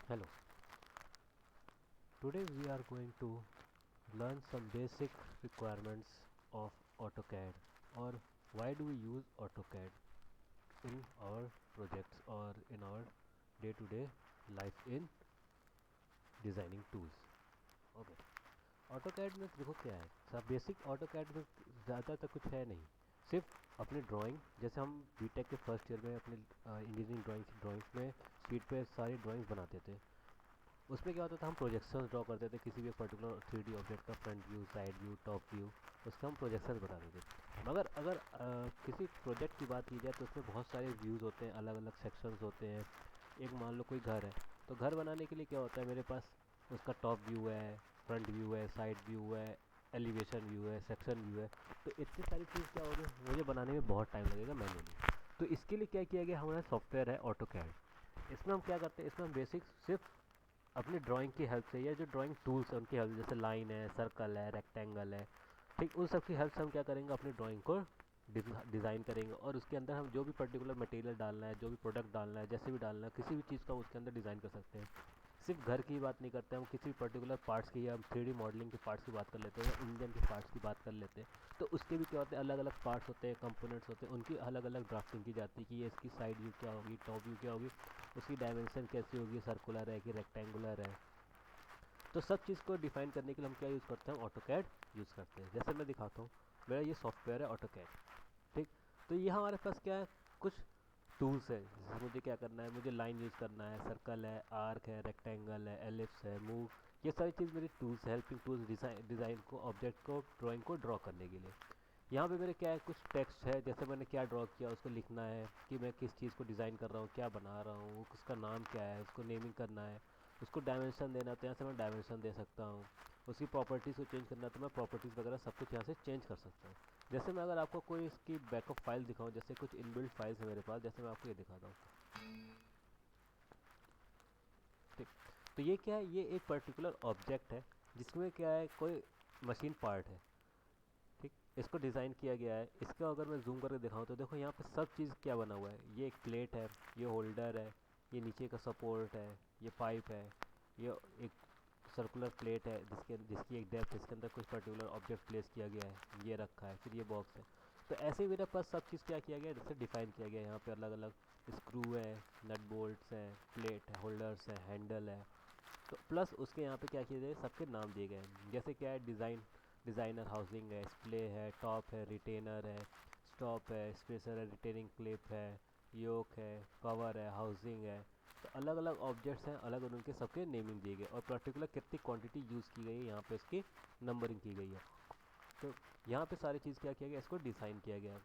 Hello, today we are going to learn some basic requirements of AutoCAD or why do we use AutoCAD in our projects or in our day-to-day life in designing tools. Okay, AutoCAD में देखो क्या है, सब basic AutoCAD में ज़्यादा तो कुछ है नहीं, सिर्फ अपनी ड्राइंग जैसे हम बीटेक के फर्स्ट ईयर में अपने इंजीनियरिंग ड्राइंग्स में शीट पे सारी ड्राइंग्स बनाते थे। उसमें क्या होता था, हम प्रोजेक्शंस ड्रॉ करते थे किसी भी पर्टिकुलर 3D ऑब्जेक्ट का, front view, side view, top view, उसका हम प्रोजेक्शंस बताते थे। मगर अगर किसी प्रोजेक्ट की बात की जाए तो उसमें बहुत सारे व्यूज़ होते हैं, अलग अलग सेक्शंस होते हैं। एक मान लो कोई घर है, तो घर बनाने के लिए क्या होता है, मेरे पास उसका टॉप व्यू है, फ्रंट व्यू है, साइड व्यू है, एलिवेशन व्यू है, सेक्शन व्यू है। तो इतनी सारी चीज़ क्या होगी, मुझे बनाने में बहुत टाइम लगेगा मैनुअली। तो इसके लिए क्या किया गया, हमारा सॉफ्टवेयर है ऑटोकैड। इसमें हम क्या करते हैं, इसमें हम बेसिक सिर्फ अपनी ड्राइंग की हेल्प से या जो ड्राइंग टूल्स है उनकी हेल्प, जैसे लाइन है, सर्कल है, रेक्टेंगल है, ठीक, उन सब की हेल्प से हम क्या करेंगे, अपनी ड्राइंग को डिज़ाइन करेंगे और उसके अंदर हम जो भी पर्टिकुलर मटेरियल डालना है, जो भी प्रोडक्ट डालना है, जैसे भी डालना है, किसी भी चीज़ का हम उसके अंदर डिज़ाइन कर सकते हैं। सिर्फ घर की बात नहीं करते, हम किसी पर्टिकुलर पार्ट्स की या हम 3D मॉडलिंग के पार्ट्स की बात कर लेते हैं या इंजन के पार्ट्स की बात कर लेते हैं। तो उसके भी क्या होते हैं, अलग अलग पार्ट्स होते हैं, कंपोनेंट्स होते हैं, उनकी अलग अलग ड्राफ्टिंग की जाती है कि ये इसकी साइड व्यू क्या होगी, टॉप व्यू क्या होगी, उसकी डायमेंशन कैसी होगी, सर्कुलर है कि रेक्टेंगुलर है। तो सब चीज़ को डिफाइन करने के लिए हम क्या यूज़ करते हैं, ऑटोकैड यूज़ करते हैं। जैसे मैं दिखाता हूँ, मेरा ये सॉफ्टवेयर है ऑटोकैड, ठीक। तो ये हमारे पास क्या है, कुछ टूल्स है, जैसे मुझे क्या करना है, मुझे लाइन यूज़ करना है, सर्कल है, आर्क है, रेक्टेंगल है, एलिप्स है, मूव, ये सारी चीज़ मेरी टूल्स है, हेल्पिंग टूल्स डिज़ाइन को, ऑब्जेक्ट को, ड्राइंग को ड्रॉ करने के लिए। यहाँ पे मेरे क्या है, कुछ टेक्स्ट है, जैसे मैंने क्या ड्रॉ किया उसको लिखना है कि मैं किस चीज़ को डिज़ाइन कर रहा हूँ, क्या बना रहा हूँ, उसका नाम क्या है, उसको नेमिंग करना है, उसको डायमेंशन देना है तो यहाँ से मैं डायमेंशन दे सकता हूँ, उसकी प्रॉपर्टीज़ को चेंज करना है तो मैं प्रॉपर्टीज़ वगैरह सब कुछ यहाँ से चेंज कर सकता हूँ। जैसे मैं अगर आपको कोई इसकी बैकअप फाइल दिखाऊँ, जैसे कुछ इनबिल्ट फाइल्स है मेरे पास, जैसे मैं आपको ये दिखाता हूँ, ठीक। तो ये क्या है, ये एक पर्टिकुलर ऑब्जेक्ट है जिसमें क्या है, कोई मशीन पार्ट है, ठीक। इसको डिज़ाइन किया गया है, इसका अगर मैं जूम करके दिखाऊँ तो देखो यहाँ पे सब चीज़ क्या बना हुआ है, ये एक प्लेट है, ये होल्डर है, ये नीचे का सपोर्ट है, ये पाइप है, ये एक सर्कुलर प्लेट है जिसकी एक डेप्थ, इसके अंदर कुछ पर्टिकुलर ऑब्जेक्ट प्लेस किया गया है, ये रखा है, फिर ये बॉक्स है। तो ऐसे ही मेरे पास सब चीज़ क्या किया गया है, जैसे डिफाइन किया गया है। यहाँ पे अलग अलग स्क्रू है, नट बोल्ट्स हैं, प्लेट है, होल्डर्स है, हैंडल है। तो प्लस उसके यहाँ पे क्या किया गया है, सबके नाम दिए गए हैं, जैसे क्या है, डिज़ाइनर हाउसिंग है, स्प्ले है, टॉप है, रिटेनर है, स्टॉप है, स्पेसर है, रिटेनिंग क्लिप है, योक है, कवर है, हाउसिंग है। तो अलग अलग ऑब्जेक्ट्स हैं, अलग अलग उनके सबके नेमिंग दिए गए और पर्टिकुलर कितनी क्वांटिटी यूज़ की गई है, यहाँ पे इसकी नंबरिंग की गई है। तो यहाँ पे सारी चीज़ क्या किया गया, इसको डिज़ाइन किया गया है,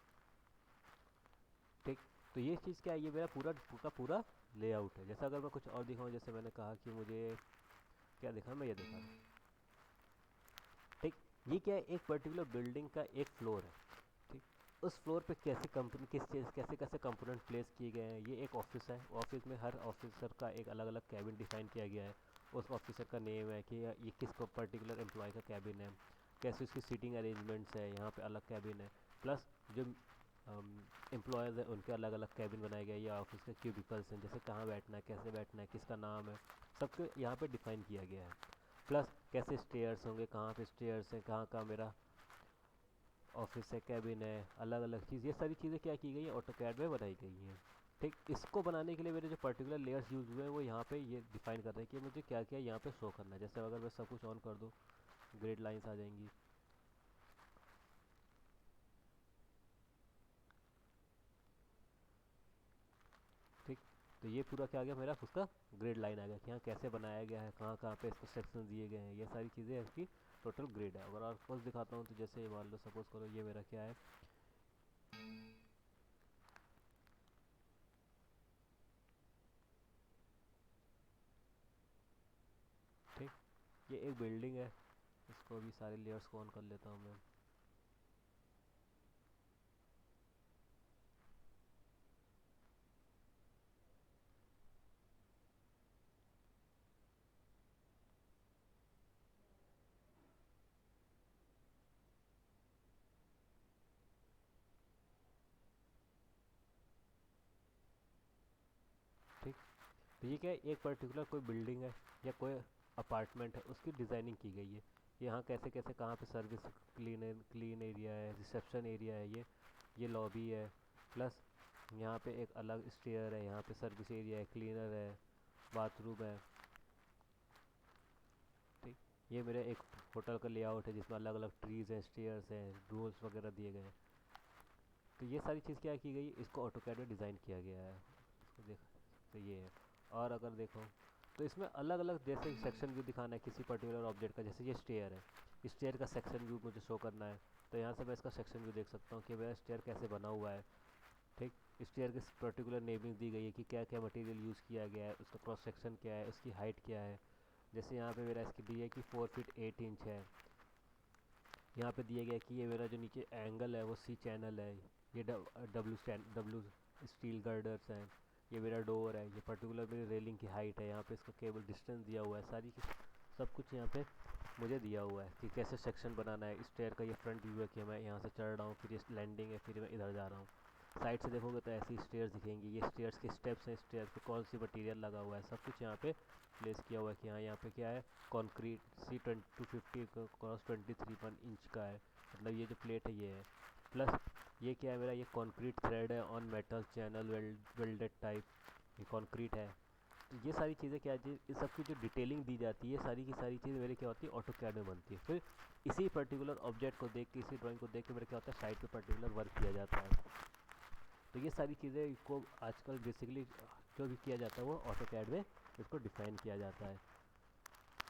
ठीक। तो ये चीज़ क्या है, ये मेरा पूरा लेआउट है। जैसे अगर मैं कुछ और दिखाऊँ, जैसे मैंने कहा कि मुझे क्या दिखा, मैं ये दिखा रहा हूँ, ठीक। ये क्या है, एक पर्टिकुलर बिल्डिंग का एक फ्लोर है, ठीक। उस फ्लोर पे कैसे कंपनी किस चीज़ कैसे कैसे कंपोनेंट प्लेस किए गए हैं। ये एक ऑफिस है, ऑफिस में हर ऑफिसर का एक अलग अलग कैबिन डिफाइन किया गया है। उस ऑफिसर का नेम है कि ये किस पर्टिकुलर एम्प्लॉय का कैबिन है, कैसे उसकी सीटिंग अरेंजमेंट्स है, यहाँ पे अलग कैबिन है। प्लस जो एम्प्लॉयज़ हैं उनके अलग अलग कैबिन बनाए गए या ऑफिस के क्यूबिकल्स हैं, जैसे कहाँ बैठना है, कैसे बैठना है, किसका नाम है, सबको यहाँ पे डिफाइन किया गया है। प्लस कैसे स्टेयर्स होंगे, कहाँ पे स्टेयर्स हैं, कहाँ कहाँ मेरा ऑफिस है, कैबिन है, अलग अलग चीज़, ये सारी चीज़ें क्या की गई हैं, ऑटोकैड में बनाई गई हैं, ठीक। इसको बनाने के लिए मेरे जो पर्टिकुलर लेयर्स यूज़ हुए हैं वो यहाँ पे ये डिफाइन कर रहे हैं कि मुझे क्या क्या यहाँ पे शो करना है। जैसे अगर मैं सब कुछ ऑन कर दूँ, ग्रेड लाइंस आ जाएंगी, ठीक। तो ये पूरा क्या आ गया, मेरा उसका ग्रेड लाइन आ गया कि हाँ कैसे बनाया गया है, कहाँ कहाँ पे इसको सेक्शन दिए गए हैं, ये सारी चीज़ें इसकी टोटल ग्रेड है। अगर आपको दिखाता हूँ तो जैसे मान लो, सपोज करो ये मेरा क्या है, ठीक। ये एक बिल्डिंग है, इसको भी सारे लेयर्स को ऑन कर लेता हूँ मैं, ठीक। तो ये क्या है, एक पर्टिकुलर कोई बिल्डिंग है या कोई अपार्टमेंट है, उसकी डिज़ाइनिंग की गई है। यहाँ कैसे कैसे कहाँ पे सर्विस क्लीन एरिया है, रिसेप्शन एरिया है, ये लॉबी है, प्लस यहाँ पे एक अलग स्टेयर है, यहाँ पे सर्विस एरिया है, क्लीनर है, बाथरूम है। ठीक, ये मेरे एक होटल का लेआउट है जिसमें अलग अलग ट्रीज हैं, स्टेयर्स हैं, रूल्स वगैरह दिए गए हैं। तो ये सारी चीज़ क्या की गई, इसको ऑटोकैड में डिज़ाइन किया गया है। इसको देख, तो ये है। और अगर देखो तो इसमें अलग अलग जैसे सेक्शन व्यू दिखाना है किसी पर्टिकुलर ऑब्जेक्ट का, जैसे ये स्टेयर है, स्टेयर का सेक्शन व्यू मुझे शो करना है। तो यहाँ से मैं इसका सेक्शन व्यू देख सकता हूँ कि मेरा स्टेयर कैसे बना हुआ है। ठीक, स्टेयर की पर्टिकुलर नेमिंग दी गई है कि क्या क्या मटेरियल यूज़ किया गया है, उसका क्रॉस सेक्शन क्या है, उसकी हाइट क्या है। जैसे यहाँ पे मेरा इसकी दी है कि 4 फीट 8 इंच है। यहाँ पे दिया गया है कि ये मेरा जो नीचे एंगल है वो सी चैनल है। ये डब्लू स्टील गर्डर्स हैं। ये मेरा डोर है, ये पर्टिकुलर मेरी रेलिंग की हाइट है। यहाँ पे इसका केबल डिस्टेंस दिया हुआ है, सब कुछ यहाँ पे मुझे दिया हुआ है कि कैसे सेक्शन बनाना है। स्टेयर का ये फ्रंट व्यू है कि मैं यहाँ से चढ़ रहा हूँ, फिर ये लैंडिंग है, फिर मैं इधर जा रहा हूँ। साइड से देखोगे तो ऐसी स्टेयर्स दिखेंगी, ये स्टेयर्स के स्टेप्स हैं, स्टेयर्स पे कौन सी मटेरियल लगा हुआ है, सब कुछ यहाँ पे प्लेस किया हुआ है कि हाँ यहाँ पे क्या है, कंक्रीट C250 क्रॉस 23 इंच का है, मतलब ये जो प्लेट है ये है। प्लस ये क्या है, मेरा ये कंक्रीट थ्रेड है on metal channel welded type, ये कंक्रीट है। तो ये सारी चीज़ें क्या है, इस सब की जो डिटेलिंग दी जाती है, सारी की सारी चीज़ मेरे क्या होती है, ऑटोकैड में बनती है। फिर इसी पर्टिकुलर ऑब्जेक्ट को देख के, इसी ड्राइंग को देख के मेरा क्या होता है, साइड पे पर्टिकुलर वर्क किया जाता है। तो ये सारी चीज़ें को आजकल बेसिकली जो भी किया जाता है वो ऑटोकैड में इसको डिफाइन किया जाता है।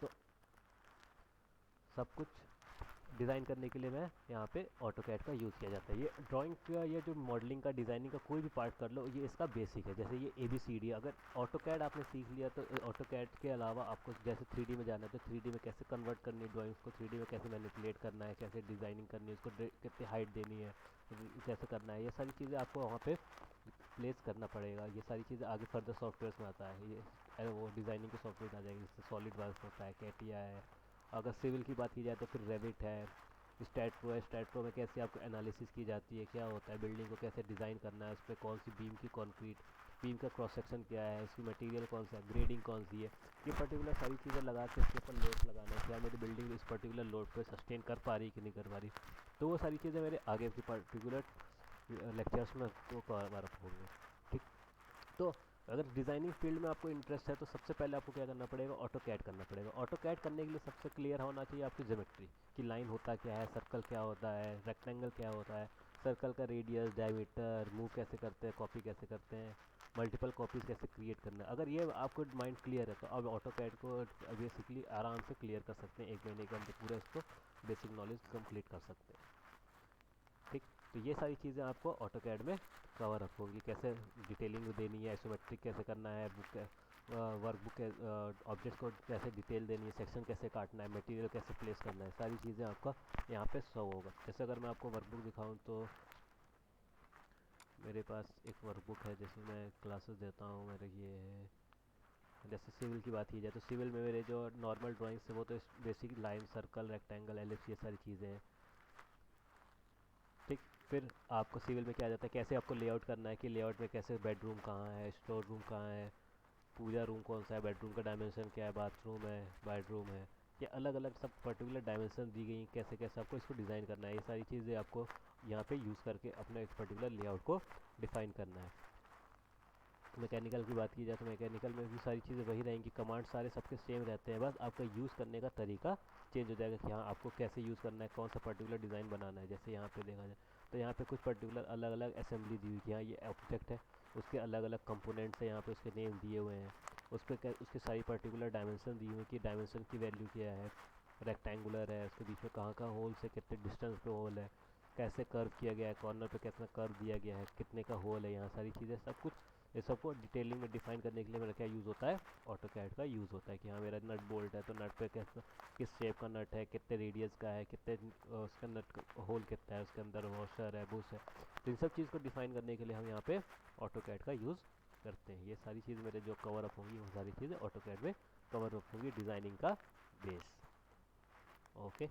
तो सब कुछ डिज़ाइन करने के लिए मैं यहाँ पे ऑटोकैड का यूज़ किया जाता है। ये ड्राइंग का, ये जो मॉडलिंग का, डिज़ाइनिंग का कोई भी पार्ट कर लो, ये इसका बेसिक है। जैसे ये ABCD, अगर ऑटोकैड आपने सीख लिया तो ऑटोकैड के अलावा आपको जैसे 3D में जाना है तो 3D में कैसे कन्वर्ट करनी है ड्राइंग्स को, 3D में कैसे मैनिपुलेट करना है, कैसे डिज़ाइनिंग करनी है, उसको कितनी हाइट देनी है, कैसे करना है, ये सारी चीज़ें आपको वहाँ पे प्लेस करना पड़ेगा। ये सारी चीज़ें आगे फर्दर सॉफ्टवेयर में आता है, ये वो डिज़ाइनिंग के सॉफ्टवेयर आ जाएंगे, जैसे सॉलिड वर्क होता है, कैटिया है। अगर सिविल की बात की जाए तो फिर रेविट है, स्टैट प्रो में कैसे आपको एनालिसिस की जाती है, क्या होता है, बिल्डिंग को कैसे डिज़ाइन करना है, उस पर कौन सी बीम की कंक्रीट, बीम का क्रॉस सेक्शन क्या है, उसकी मटेरियल कौन सा है, ग्रेडिंग कौन सी है, ये पर्टिकुलर सारी चीज़ें लगा के उसके ऊपर लोड लगाना है, क्या मेरी बिल्डिंग इस पर्टिकुलर लोड पे सस्टेन कर पा रही कि नहीं कर पा रही। तो वो सारी चीज़ें मेरे आगे की पर्टिकुलर लेक्चर्स में तो कवर अप होंगे। ठीक, तो अगर डिज़ाइनिंग फील्ड में आपको इंटरेस्ट है तो सबसे पहले आपको क्या करना पड़ेगा, ऑटोकैड करना पड़ेगा। ऑटोकैड करने के लिए सबसे क्लियर होना चाहिए आपकी ज्योमेट्री कि लाइन होता क्या है, सर्कल क्या होता है, रेक्टेंगल क्या होता है, सर्कल का रेडियस, डायमीटर, मूव कैसे करते हैं, कॉपी कैसे करते हैं, मल्टीपल कॉपीज़ कैसे क्रिएट करना है। अगर ये आपको माइंड क्लियर है तो अब ऑटोकैड को बेसिकली आराम से क्लियर कर सकते हैं, 1 महीने के अंदर पूरा इसको बेसिक नॉलेज कंप्लीट कर सकते हैं। ठीक, तो ये सारी चीज़ें आपको ऑटोकैड में कवर अप होंगी, कैसे डिटेलिंग देनी है, आइसोमेट्रिक कैसे करना है, बुक वर्क बुक ऑब्जेक्ट को कैसे डिटेल देनी है, सेक्शन कैसे काटना है, मटेरियल कैसे प्लेस करना है, सारी चीज़ें आपका यहाँ पे शो होगा। जैसे अगर मैं आपको वर्कबुक दिखाऊं तो मेरे पास एक वर्कबुक है जिसमें मैं क्लासेस देता हूँ, मेरे ये है। जैसे सिविल की बात की जाए तो सिविल में मेरे जो नॉर्मल ड्राइंग्स है वो तो basic line, circle, rectangle, ellipse, ये सारी चीज़ें हैं। ठीक, फिर आपको सिविल में क्या आ जाता है, कैसे आपको लेआउट करना है कि लेआउट में कैसे बेडरूम कहाँ है, स्टोर रूम कहाँ है, पूजा रूम कौन सा है, बेडरूम का डायमेंशन क्या है, बाथरूम है, बेडरूम है, ये अलग अलग सब पर्टिकुलर डायमेंशन दी गई, कैसे कैसे आपको इसको डिज़ाइन करना है। ये सारी चीज़ें आपको यहाँ पे यूज़ करके अपने एक पर्टिकुलर लेआउट को डिफ़ाइन करना है। मैकेनिकल की बात की जाए तो मैकेनिकल में भी सारी चीज़ें वही रहेंगी, कमांड सारे सबके सेम रहते हैं, बस आपका यूज़ करने का तरीका चेंज हो जाएगा कि हाँ आपको कैसे यूज़ करना है, कौन सा पर्टिकुलर डिज़ाइन बनाना है। जैसे यहाँ पे देखा जाए तो यहाँ पे कुछ पर्टिकुलर अलग अलग असेंबली दी हुई कि हाँ ये ऑब्जेक्ट है, उसके अलग अलग कंपोनेंट्स हैं, यहाँ पे उसके नेम दिए हुए हैं, उस पर उसके सारी पर्टिकुलर डायमेंशन दी हुई कि डायमेंशन की वैल्यू क्या है, रेक्टेंगुलर है, उसके बीच में कहाँ कहाँ होल से कितने डिस्टेंस पे होल है, कैसे कर्व किया गया है, कॉर्नर पे कितना कर्व दिया गया है, कितने का होल है, यहाँ सारी चीज़ें सब कुछ ये सबको डिटेलिंग में डिफाइन करने के लिए मेरा क्या यूज़ होता है, ऑटोकैड का यूज़ होता है कि हाँ मेरा नट बोल्ट है तो नट पे किस शेप का नट है, कितने रेडियस का है, कितने उसका नट होल कितना है, उसके अंदर वॉशर है, बुश है। तो इन सब चीज़ को डिफाइन करने के लिए हम यहाँ पे ऑटोकैड का यूज़ करते हैं। ये सारी चीज़ मेरे जो कवर अप होंगी वो सारी चीज़ें ऑटोकैड में कवर अप होंगी, डिज़ाइनिंग का बेस। ओके।